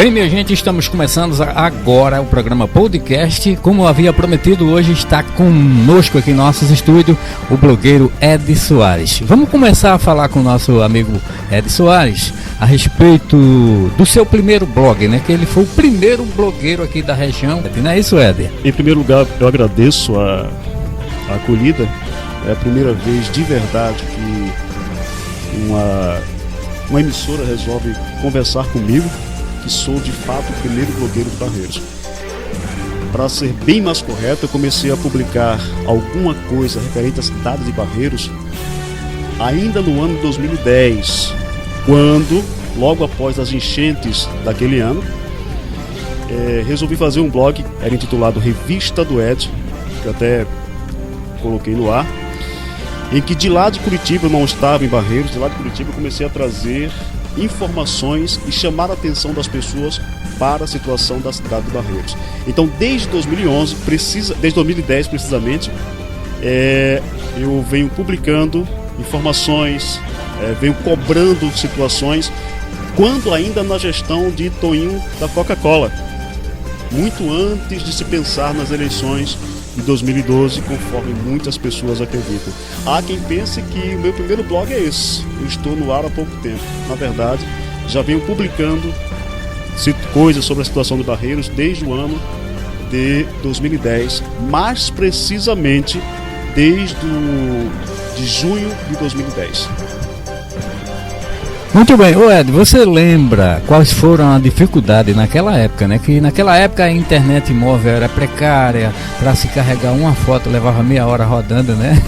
Bem, minha gente, estamos começando agora o programa Podcast. Como havia prometido, hoje está conosco aqui em nossos estúdios o blogueiro Ed Soares. Vamos começar a falar com o nosso amigo Ed Soares a respeito do seu primeiro blog, né? Que ele foi o primeiro blogueiro aqui da região. Não é isso, Ed? Em primeiro lugar, eu agradeço a acolhida. É a primeira vez de verdade que uma emissora resolve conversar comigo, que sou de fato o primeiro blogueiro de Barreiros. Para ser bem mais correto, eu comecei a publicar alguma coisa referente à cidade de Barreiros ainda no ano de 2010, quando, logo após as enchentes daquele ano, resolvi fazer um blog, era intitulado Revista do Ed, que eu até coloquei no ar, em que de lá de Curitiba, eu não estava em Barreiros, de lá de Curitiba eu comecei a trazer informações e chamar a atenção das pessoas para a situação da cidade de Barreiros. Então, desde 2010 precisamente, eu venho publicando informações, venho cobrando situações, quando ainda na gestão de Toinho da Coca-Cola, muito antes de se pensar nas eleições de 2012, conforme muitas pessoas acreditam. Há quem pense que o meu primeiro blog é esse. Eu estou no ar há pouco tempo. Na verdade, já venho publicando coisas sobre a situação de Barreiros desde o ano de 2010, mais precisamente de junho de 2010. Muito bem, Ed, você lembra quais foram as dificuldades naquela época, né? Que naquela época a internet móvel era precária, para se carregar uma foto levava meia hora rodando, né?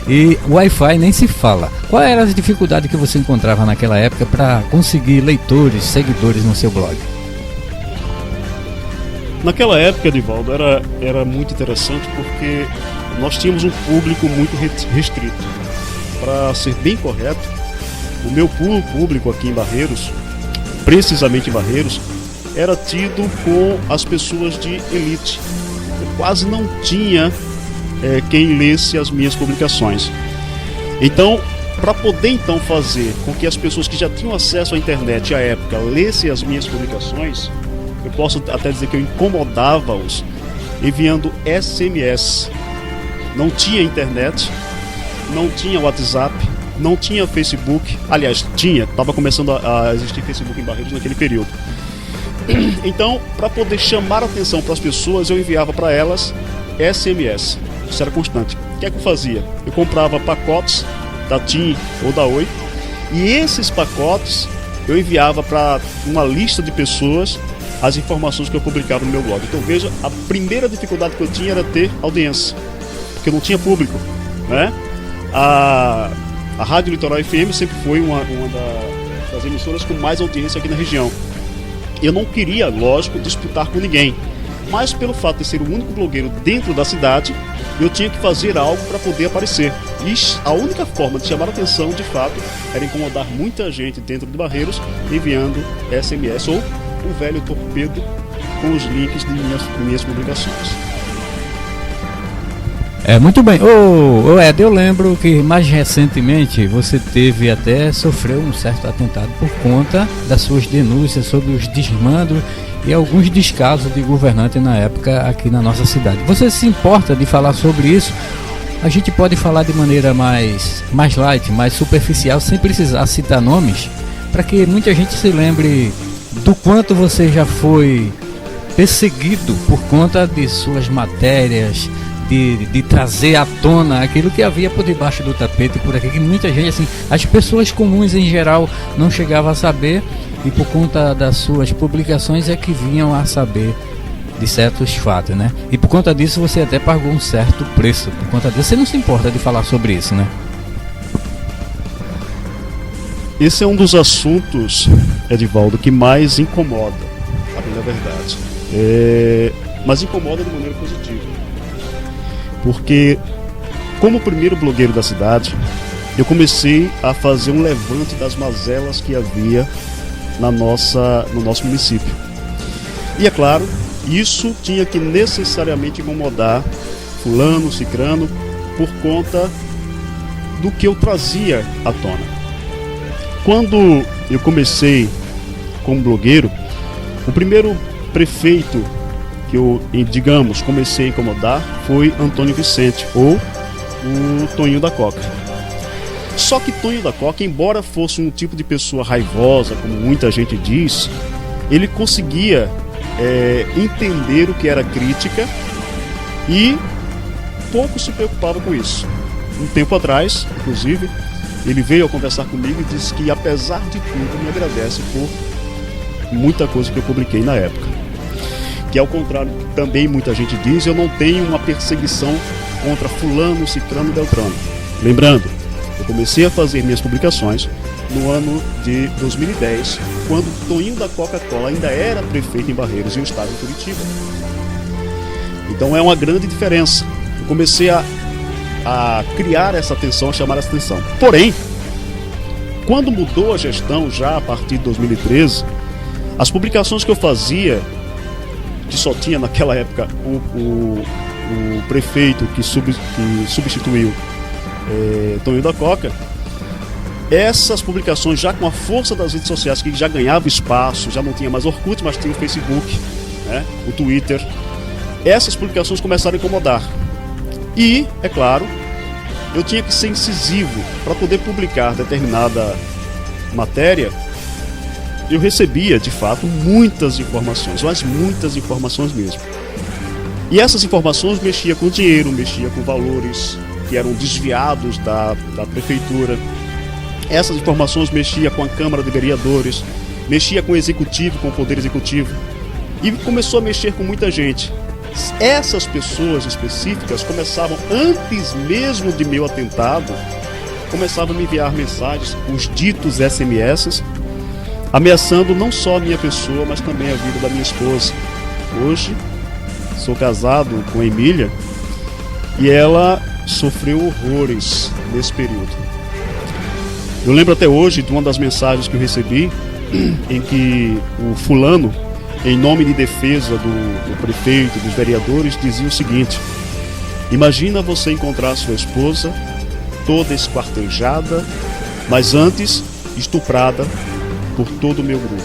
E o Wi-Fi nem se fala. Quais eram as dificuldades que você encontrava naquela época para conseguir leitores, seguidores no seu blog? Naquela época, Edivaldo, era muito interessante porque nós tínhamos um público muito restrito. Para ser bem correto, o meu público aqui em Barreiros, precisamente em Barreiros, era tido com as pessoas de elite. Eu quase não tinha quem lesse as minhas publicações. Então, para poder fazer com que as pessoas que já tinham acesso à internet à época lessem as minhas publicações, eu posso até dizer que eu incomodava-os enviando SMS. Não tinha internet, não tinha WhatsApp, não tinha Facebook. Aliás, estava começando a existir Facebook em Barreiros naquele período. Então, para poder chamar a atenção para as pessoas, eu enviava para elas SMS. Isso era constante. O que é que eu fazia? Eu comprava pacotes da TIM ou da Oi, e esses pacotes eu enviava para uma lista de pessoas as informações que eu publicava no meu blog. Então veja, a primeira dificuldade que eu tinha era ter audiência, porque eu não tinha público, né? A Rádio Litoral FM sempre foi uma das emissoras com mais audiência aqui na região. Eu não queria, lógico, disputar com ninguém, mas pelo fato de ser o único blogueiro dentro da cidade, eu tinha que fazer algo para poder aparecer. E a única forma de chamar a atenção, de fato, era incomodar muita gente dentro de Barreiros, enviando SMS ou o velho torpedo com os links de minhas publicações. Muito bem. Ed, eu lembro que mais recentemente você sofreu um certo atentado por conta das suas denúncias sobre os desmandos e alguns descasos de governantes na época aqui na nossa cidade. Você se importa de falar sobre isso? A gente pode falar de maneira mais light, mais superficial, sem precisar citar nomes, para que muita gente se lembre do quanto você já foi perseguido por conta de suas matérias, de trazer à tona aquilo que havia por debaixo do tapete por aqui, que muita gente, assim, as pessoas comuns em geral não chegavam a saber, e por conta das suas publicações é que vinham a saber de certos fatos, né? E por conta disso você até pagou um certo preço. Por conta disso você não se importa de falar sobre isso, né? Esse é um dos assuntos, Edivaldo, que mais incomoda, a bem da verdade. Mas incomoda de maneira positiva. Porque, como primeiro blogueiro da cidade, eu comecei a fazer um levante das mazelas que havia no nosso município. E é claro, isso tinha que necessariamente incomodar fulano, cicrano, por conta do que eu trazia à tona. Quando eu comecei como blogueiro, O primeiro prefeito que eu, digamos, comecei a incomodar foi Antônio Vicente, ou o Toninho da Coca. Só que Toninho da Coca, embora fosse um tipo de pessoa raivosa, como muita gente diz, ele conseguia entender o que era crítica e pouco se preocupava com isso. Um tempo atrás, inclusive, ele veio a conversar comigo e disse que, apesar de tudo, me agradece por muita coisa que eu publiquei na época. Que, ao contrário do que também muita gente diz, eu não tenho uma perseguição contra fulano, ciclano, beltrano. Lembrando, eu comecei a fazer minhas publicações no ano de 2010, quando Toninho da Coca-Cola ainda era prefeito em Barreiros e eu estava em Curitiba. Então é uma grande diferença. Eu comecei a criar essa atenção, a chamar essa atenção. Porém, quando mudou a gestão, já a partir de 2013, as publicações que eu fazia, que só tinha naquela época o prefeito que substituiu Toninho da Coca, essas publicações, já com a força das redes sociais, que já ganhava espaço, já não tinha mais Orkut, mas tinha o Facebook, né, o Twitter, essas publicações começaram a incomodar. E, é claro, eu tinha que ser incisivo para poder publicar determinada matéria. Eu recebia, de fato, muitas informações, mas muitas informações mesmo. E essas informações mexiam com dinheiro, mexiam com valores que eram desviados da prefeitura. Essas informações mexiam com a Câmara de Vereadores, mexia com o Executivo, com o Poder Executivo. E começou a mexer com muita gente. Essas pessoas específicas começavam, antes mesmo de meu atentado, começavam a me enviar mensagens, os ditos SMS, ameaçando não só a minha pessoa, mas também a vida da minha esposa. Hoje, sou casado com a Emília e ela sofreu horrores nesse período. Eu lembro até hoje de uma das mensagens que eu recebi, em que o fulano, em nome de defesa do prefeito, dos vereadores, dizia o seguinte: imagina você encontrar sua esposa toda esquartejada, mas antes estuprada por todo o meu grupo.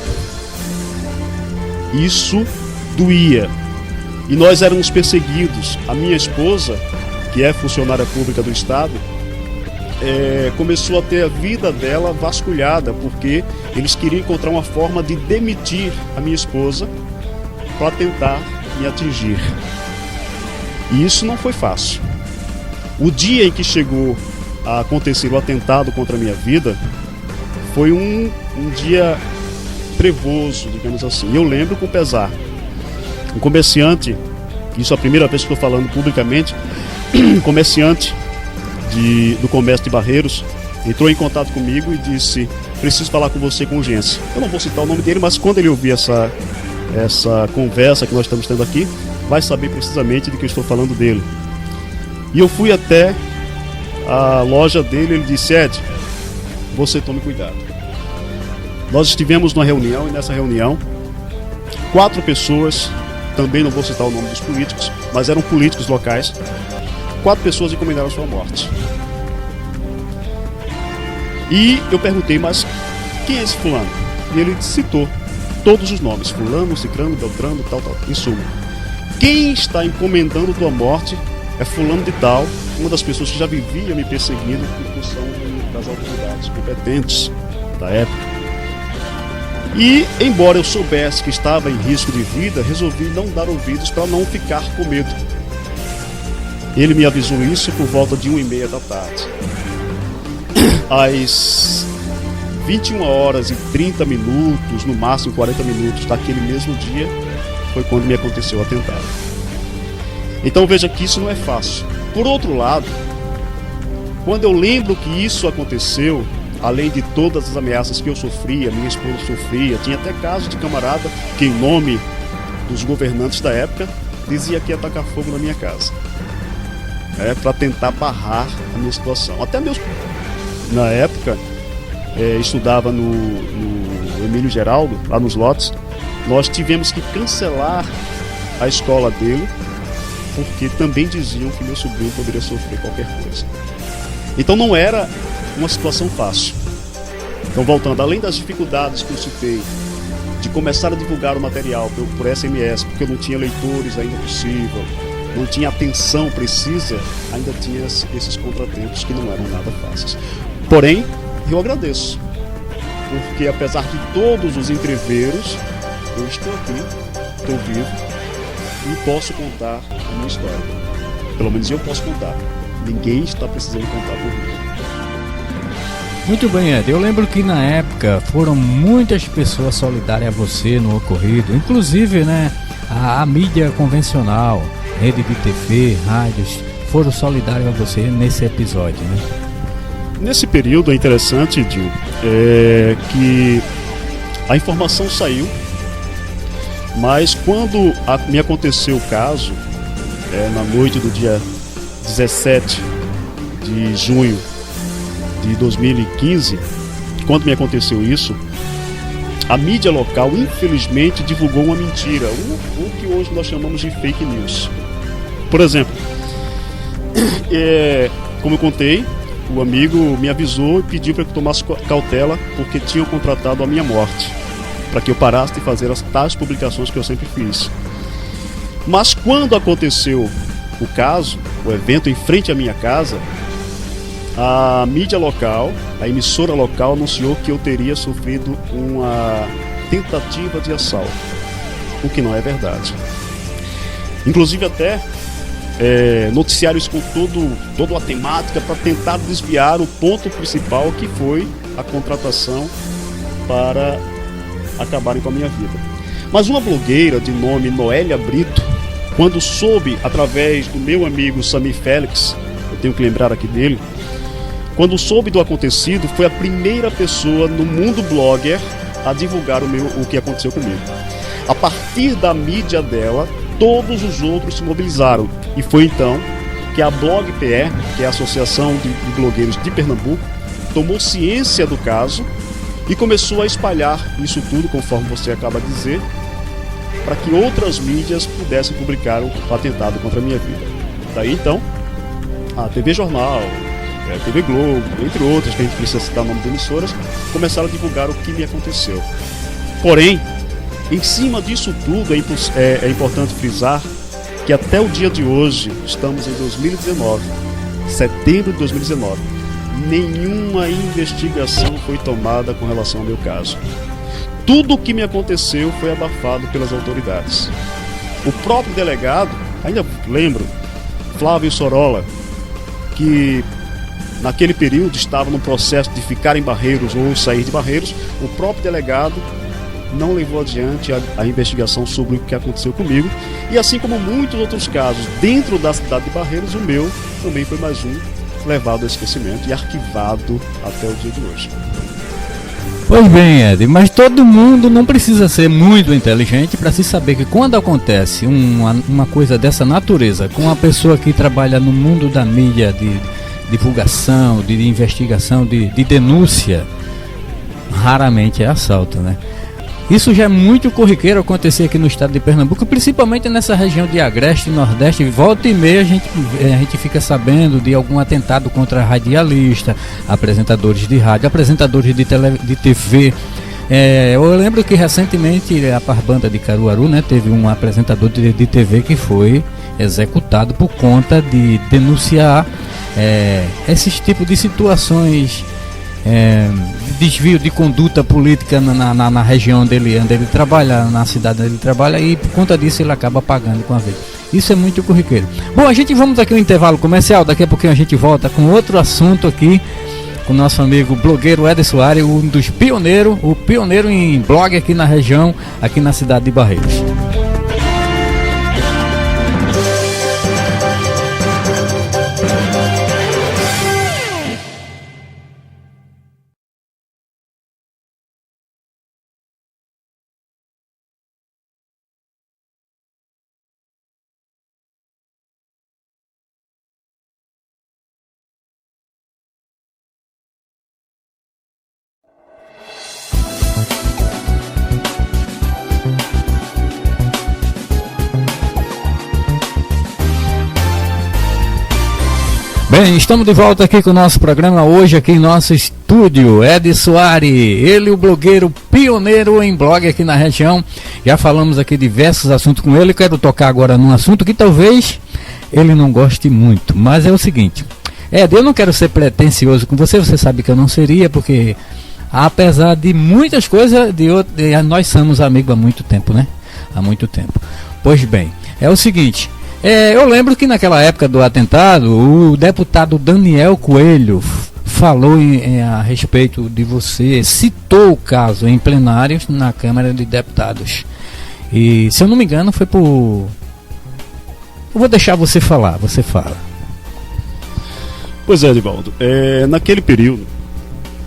Isso doía. E nós éramos perseguidos. A minha esposa, que é funcionária pública do Estado, começou a ter a vida dela vasculhada, porque eles queriam encontrar uma forma de demitir a minha esposa para tentar me atingir. E isso não foi fácil. O dia em que chegou a acontecer o atentado contra a minha vida foi um dia trevoso, digamos assim. Eu lembro com pesar. Um comerciante, isso é a primeira vez que estou falando publicamente, um comerciante do comércio de Barreiros entrou em contato comigo e disse: preciso falar com você com urgência. Eu não vou citar o nome dele, mas quando ele ouvir essa conversa que nós estamos tendo aqui, vai saber precisamente de que eu estou falando dele. E eu fui até a loja dele. Ele disse: Ed, você tome cuidado. Nós estivemos numa reunião, e nessa reunião 4 pessoas, também não vou citar o nome dos políticos, mas eram políticos locais, 4 pessoas encomendaram a sua morte. E eu perguntei: mas quem é esse fulano? E ele citou todos os nomes: fulano, ciclano, beltrano, tal, em suma. Quem está encomendando tua morte é fulano de tal, uma das pessoas que já vivia me perseguindo em função das autoridades competentes da época. E, embora eu soubesse que estava em risco de vida, resolvi não dar ouvidos para não ficar com medo. Ele me avisou isso por volta de 1h30 da tarde. Às 21h30, no máximo 40 minutos daquele mesmo dia, foi quando me aconteceu o atentado. Então veja que isso não é fácil. Por outro lado, quando eu lembro que isso aconteceu, além de todas as ameaças que eu sofria, minha esposa sofria, tinha até caso de camarada que, em nome dos governantes da época, dizia que ia tacar fogo na minha casa, para tentar barrar a minha situação. Até mesmo na época, estudava no Emílio Geraldo, lá nos lotes, nós tivemos que cancelar a escola dele, porque também diziam que meu sobrinho poderia sofrer qualquer coisa. Então não era uma situação fácil. Então, voltando, além das dificuldades que eu citei de começar a divulgar o material por SMS, porque eu não tinha leitores ainda possível, não tinha atenção precisa, ainda tinha esses contratempos que não eram nada fáceis. Porém, eu agradeço, porque apesar de todos os entreveros, eu estou aqui, estou vivo e posso contar a minha história. Pelo menos eu posso contar. Ninguém está precisando contar por mim. Muito bem, Ed. Eu lembro que na época foram muitas pessoas solidárias a você no ocorrido, inclusive, né, a mídia convencional, rede de TV, rádios, foram solidários a você nesse episódio, né? Nesse período é interessante, Dil, que a informação saiu, mas quando me aconteceu o caso, na noite do dia 17 de junho de 2015, quando me aconteceu isso, a mídia local infelizmente divulgou uma mentira, o que hoje nós chamamos de fake news. Por exemplo, como eu contei, o amigo me avisou e pediu para que eu tomasse cautela porque tinham contratado a minha morte, para que eu parasse de fazer as tais publicações que eu sempre fiz. Mas quando aconteceu o caso, o evento em frente à minha casa, a mídia local, a emissora local anunciou que eu teria sofrido uma tentativa de assalto, o que não é verdade. Inclusive até noticiários com toda a temática para tentar desviar o ponto principal, que foi a contratação para acabarem com a minha vida. Mas uma blogueira de nome Noélia Brito, quando soube através do meu amigo Sami Félix, eu tenho que lembrar aqui dele, quando soube do acontecido, foi a primeira pessoa no mundo blogger a divulgar o que aconteceu comigo. A partir da mídia dela, todos os outros se mobilizaram. E foi então que a BlogPE, que é a Associação de Blogueiros de Pernambuco, tomou ciência do caso e começou a espalhar isso tudo, conforme você acaba de dizer, para que outras mídias pudessem publicar o atentado contra a minha vida. Daí então, a TV Jornal, a TV Globo, entre outras, que a gente precisa citar o nome de emissoras, começaram a divulgar o que me aconteceu. Porém, em cima disso tudo, é importante frisar que até o dia de hoje, estamos em 2019, setembro de 2019, nenhuma investigação foi tomada com relação ao meu caso. Tudo o que me aconteceu foi abafado pelas autoridades. O próprio delegado, ainda lembro, Flávio Sorolla, que naquele período estava no processo de ficar em Barreiros ou sair de Barreiros, o próprio delegado não levou adiante a investigação sobre o que aconteceu comigo. E assim como muitos outros casos dentro da cidade de Barreiros, o meu também foi mais um levado ao esquecimento e arquivado até o dia de hoje. Pois bem, Ed, mas todo mundo não precisa ser muito inteligente para se saber que quando acontece uma coisa dessa natureza com uma pessoa que trabalha no mundo da mídia, de divulgação, de investigação, de denúncia, raramente é assalto, né? Isso já é muito corriqueiro acontecer aqui no estado de Pernambuco, principalmente nessa região de Agreste, Nordeste. Volta e meia a gente fica sabendo de algum atentado contra radialista, apresentadores de rádio, apresentadores de TV. Eu lembro que recentemente a Parbanda de Caruaru, né, teve um apresentador de TV que foi executado por conta de denunciar esses tipos de situações, desvio de conduta política na região onde ele trabalha, na cidade onde ele trabalha, e por conta disso ele acaba pagando com a vida. Isso é muito corriqueiro. Bom, vamos aqui no intervalo comercial, daqui a pouquinho a gente volta com outro assunto aqui, com o nosso amigo blogueiro Ed Soares, um dos pioneiros, o pioneiro em blog aqui na região, aqui na cidade de Barreiros. Bem, estamos de volta aqui com o nosso programa hoje, aqui em nosso estúdio, Ed Soares, ele, o blogueiro pioneiro em blog aqui na região. Já falamos aqui diversos assuntos com ele. Quero tocar agora num assunto que talvez ele não goste muito, mas é o seguinte: eu não quero ser pretensioso com você, você sabe que eu não seria, porque apesar de muitas coisas, nós somos amigos há muito tempo, né? Há muito tempo. Pois bem, é o seguinte, eu lembro que naquela época do atentado, o deputado Daniel Coelho falou a respeito de você, citou o caso em plenários na Câmara de Deputados. E, se eu não me engano, foi por... Eu vou deixar você falar, você fala. Pois é, Edivaldo, naquele período,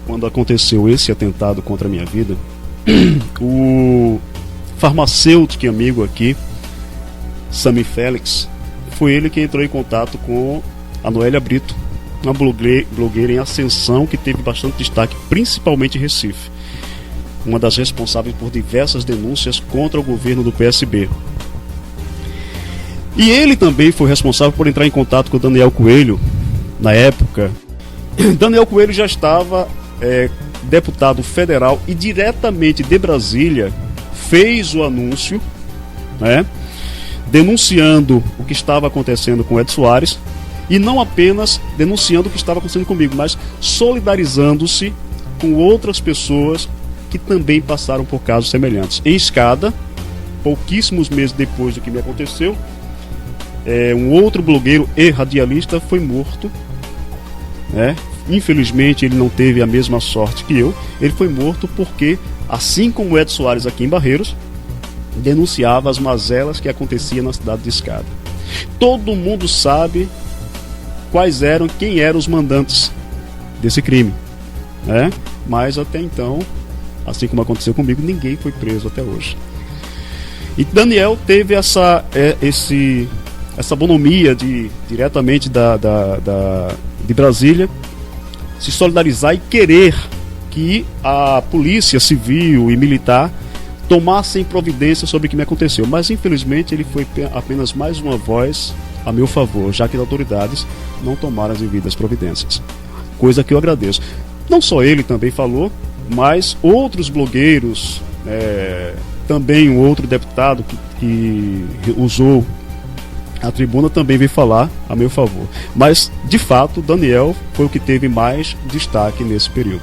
quando aconteceu esse atentado contra a minha vida, o farmacêutico e amigo aqui, Sami Félix, foi ele que entrou em contato com a Noélia Brito, uma blogueira em ascensão que teve bastante destaque, principalmente em Recife, uma das responsáveis por diversas denúncias contra o governo do PSB. E ele também foi responsável por entrar em contato com o Daniel Coelho, na época. Daniel Coelho já estava deputado federal e diretamente de Brasília fez o anúncio, né, denunciando o que estava acontecendo com Ed Soares, e não apenas denunciando o que estava acontecendo comigo, mas solidarizando-se com outras pessoas que também passaram por casos semelhantes. Em Escada, pouquíssimos meses depois do que me aconteceu, um outro blogueiro e radialista foi morto, né? Infelizmente ele não teve a mesma sorte que eu. Ele foi morto porque, assim como o Ed Soares aqui em Barreiros, denunciava as mazelas que aconteciam na cidade de Escada. Todo mundo sabe quem eram os mandantes desse crime, né? Mas até então, assim como aconteceu comigo, ninguém foi preso até hoje. E Daniel teve essa bonomia de, diretamente de Brasília, se solidarizar e querer que a polícia civil e militar tomassem providência sobre o que me aconteceu. Mas infelizmente ele foi apenas mais uma voz a meu favor, já que as autoridades não tomaram as devidas providências. Coisa que eu agradeço. Não só ele também falou, mas outros blogueiros, também um outro deputado que usou a tribuna também veio falar a meu favor. Mas, de fato, Daniel foi o que teve mais destaque nesse período.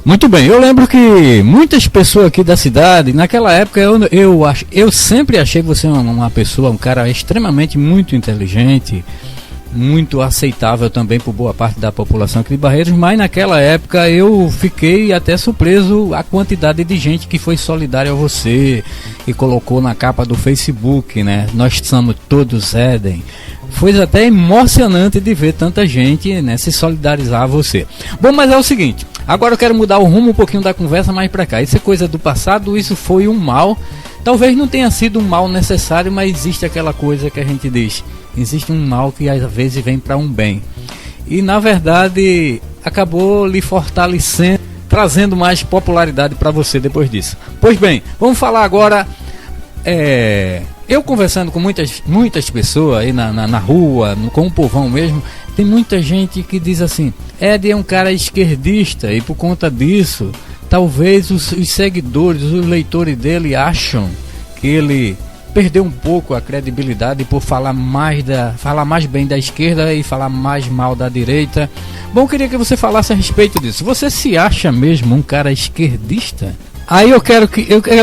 Muito bem, eu lembro que muitas pessoas aqui da cidade, naquela época, eu sempre achei você uma pessoa, um cara extremamente muito inteligente, muito aceitável também por boa parte da população aqui de Barreiros, mas naquela época eu fiquei até surpreso a quantidade de gente que foi solidária a você e colocou na capa do Facebook, né? Nós somos todos Éden. Foi até emocionante de ver tanta gente, né, se solidarizar a você. Bom, mas é o seguinte, agora eu quero mudar o rumo um pouquinho da conversa mais pra cá. Isso é coisa do passado, isso foi um mal. Talvez não tenha sido um mal necessário, mas existe aquela coisa que a gente diz: existe um mal que às vezes vem para um bem. E na verdade acabou lhe fortalecendo, trazendo mais popularidade para você depois disso. Pois bem, vamos falar agora. Eu conversando com muitas pessoas aí na rua, com o povão mesmo, tem muita gente que diz assim: Ed é um cara esquerdista e por conta disso talvez os seguidores, os leitores dele acham que ele perdeu um pouco a credibilidade por falar mais bem da esquerda e falar mais mal da direita. Bom, queria que você falasse a respeito disso. Você se acha mesmo um cara esquerdista? Aí eu quero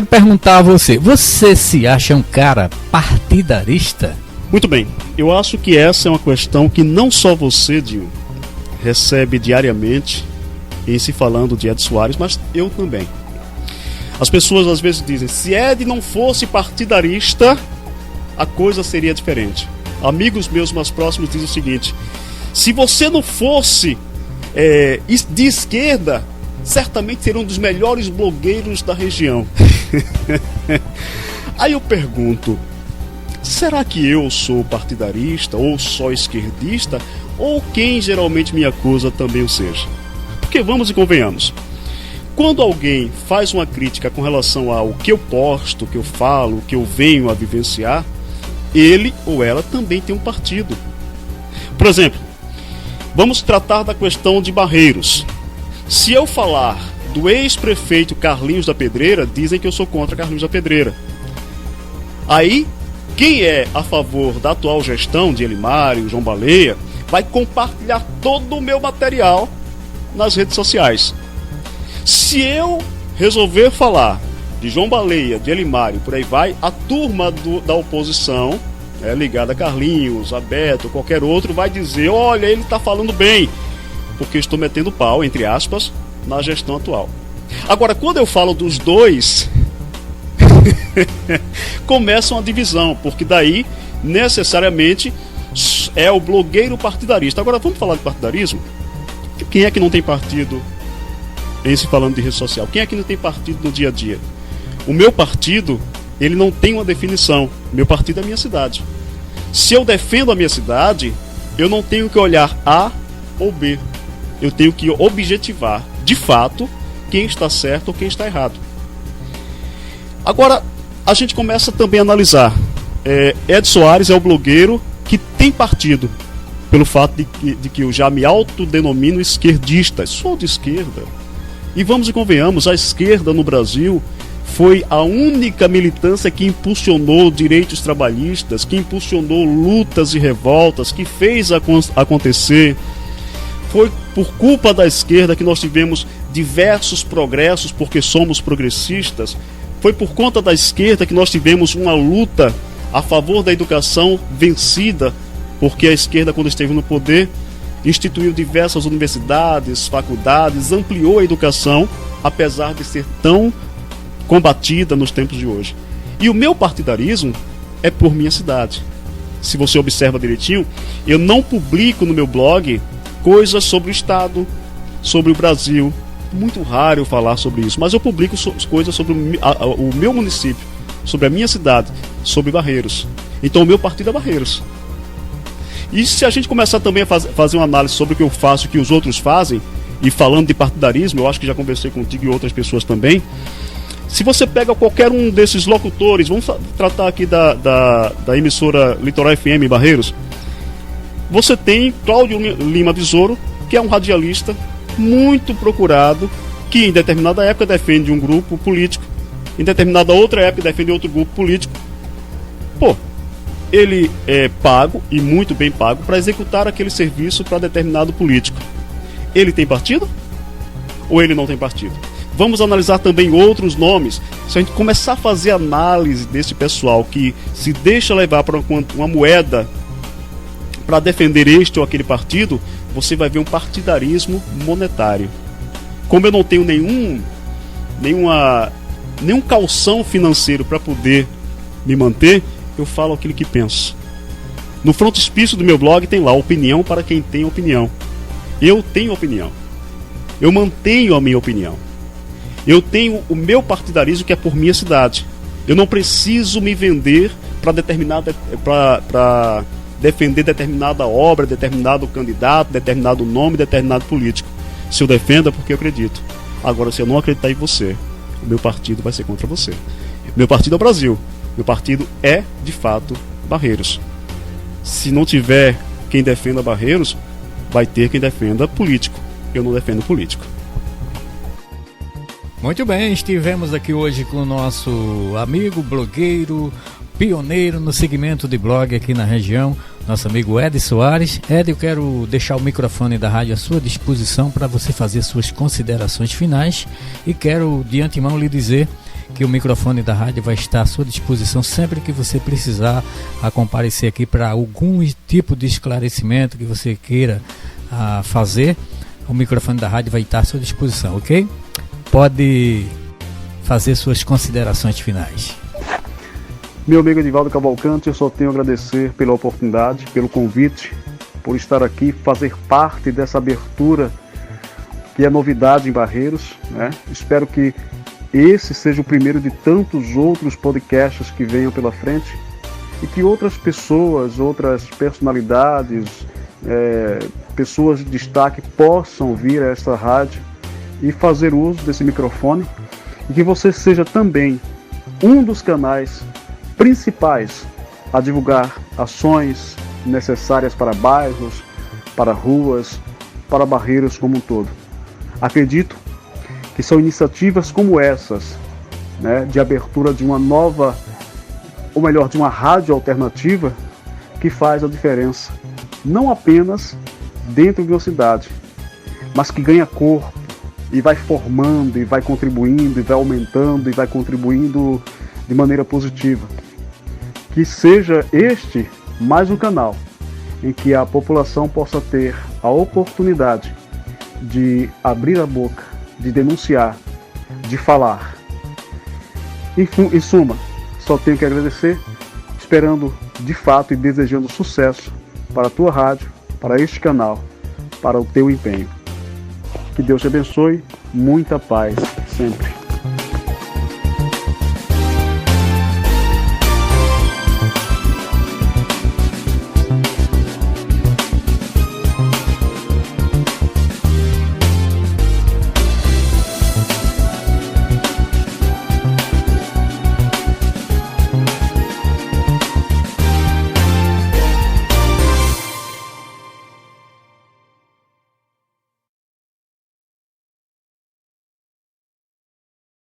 perguntar a você: você se acha um cara partidarista? Muito bem, eu acho que essa é uma questão que não só você, Dio, recebe diariamente em se falando de Ed Soares, mas eu também. As pessoas às vezes dizem: se Ed não fosse partidarista, a coisa seria diferente. Amigos meus mais próximos dizem o seguinte: se você não fosse de esquerda, certamente seria um dos melhores blogueiros da região. Aí eu pergunto: será que eu sou partidarista ou só esquerdista, ou quem geralmente me acusa também o seja? Porque vamos e convenhamos, quando alguém faz uma crítica com relação ao que eu posto, o que eu falo, o que eu venho a vivenciar, ele ou ela também tem um partido. Por exemplo, vamos tratar da questão de Barreiros. Se eu falar do ex-prefeito Carlinhos da Pedreira, dizem que eu sou contra Carlinhos da Pedreira. Aí, quem é a favor da atual gestão de Elimário, João Baleia, vai compartilhar todo o meu material nas redes sociais. Se eu resolver falar de João Baleia, de Elimário, por aí vai, a turma da oposição, ligada a Carlinhos, a Beto, qualquer outro, vai dizer: olha, ele está falando bem, porque eu estou metendo pau, entre aspas, na gestão atual. Agora, quando eu falo dos dois, começa uma divisão, porque daí, necessariamente, é o blogueiro partidarista. Agora, vamos falar de partidarismo? Quem é que não tem partido em se falando de rede social? Quem é que não tem partido no dia a dia? O meu partido, ele não tem uma definição. Meu partido é a minha cidade. Se eu defendo a minha cidade, eu não tenho que olhar A ou B. Eu tenho que objetivar, de fato, quem está certo ou quem está errado. Agora, a gente começa também a analisar. Ed Soares é o blogueiro que tem partido, pelo fato de que eu já me autodenomino esquerdista. Sou de esquerda. E vamos e convenhamos, a esquerda no Brasil foi a única militância que impulsionou direitos trabalhistas, que impulsionou lutas e revoltas, que fez acontecer. Foi por culpa da esquerda que nós tivemos diversos progressos, porque somos progressistas. Foi por conta da esquerda que nós tivemos uma luta a favor da educação vencida, porque a esquerda, quando esteve no poder, instituiu diversas universidades, faculdades, ampliou a educação, apesar de ser tão combatida nos tempos de hoje. E o meu partidarismo é por minha cidade. Se você observa direitinho, eu não publico no meu blog coisas sobre o Estado, sobre o Brasil. Muito raro eu falar sobre isso, mas eu publico coisas sobre o meu município, sobre a minha cidade, sobre Barreiros. Então o meu partido é Barreiros. E se a gente começar também a fazer uma análise sobre o que eu faço e o que os outros fazem, e falando de partidarismo, eu acho que já conversei contigo e outras pessoas também. Se você pega qualquer um desses locutores, vamos tratar aqui da emissora Litoral FM Barreiros, você tem Cláudio Lima Besouro, que é um radialista muito procurado, que em determinada época defende um grupo político, em determinada outra época defende outro grupo político. Pô, ele é pago, e muito bem pago, para executar aquele serviço para determinado político. Ele tem partido? Ou ele não tem partido? Vamos analisar também outros nomes. Se a gente começar a fazer análise desse pessoal que se deixa levar para uma moeda para defender este ou aquele partido, você vai ver um partidarismo monetário. Como eu não tenho nenhum calção financeiro para poder me manter, eu falo aquilo que penso. No frontispício do meu blog tem lá: opinião para quem tem opinião. Eu tenho opinião. Eu mantenho a minha opinião. Eu tenho o meu partidarismo, que é por minha cidade. Eu não preciso me vender para defender determinada obra, determinado candidato, determinado nome, determinado político. Se eu defendo é porque eu acredito. Agora, se eu não acreditar em você, o meu partido vai ser contra você. Meu partido é o Brasil. Meu partido é, de fato, Barreiros. Se não tiver quem defenda Barreiros, vai ter quem defenda político. Eu não defendo político. Muito bem, estivemos aqui hoje com o nosso amigo blogueiro, pioneiro no segmento de blog aqui na região, nosso amigo Ed Soares. Ed, eu quero deixar o microfone da rádio à sua disposição para você fazer suas considerações finais, e quero de antemão lhe dizer que o microfone da rádio vai estar à sua disposição sempre que você precisar comparecer aqui para algum tipo de esclarecimento que você queira fazer. O microfone da rádio vai estar à sua disposição, ok? Pode fazer suas considerações finais. Meu amigo Edivaldo Cavalcante, eu só tenho a agradecer pela oportunidade, pelo convite, por estar aqui, fazer parte dessa abertura que é novidade em Barreiros, né? Espero que esse seja o primeiro de tantos outros podcasts que venham pela frente, e que outras pessoas, outras personalidades, pessoas de destaque possam vir a esta rádio e fazer uso desse microfone, e que você seja também um dos canais principais a divulgar ações necessárias para bairros, para ruas, para Barreiros como um todo. Acredito que são iniciativas como essas, né, de abertura de uma nova, ou melhor, de uma rádio alternativa, que faz a diferença, não apenas dentro de uma cidade, mas que ganha corpo e vai formando, e vai contribuindo, e vai aumentando, e vai contribuindo de maneira positiva. Que seja este mais um canal em que a população possa ter a oportunidade de abrir a boca, de denunciar, de falar. Em suma, só tenho que agradecer, esperando de fato e desejando sucesso para a tua rádio, para este canal, para o teu empenho. Que Deus te abençoe, muita paz sempre.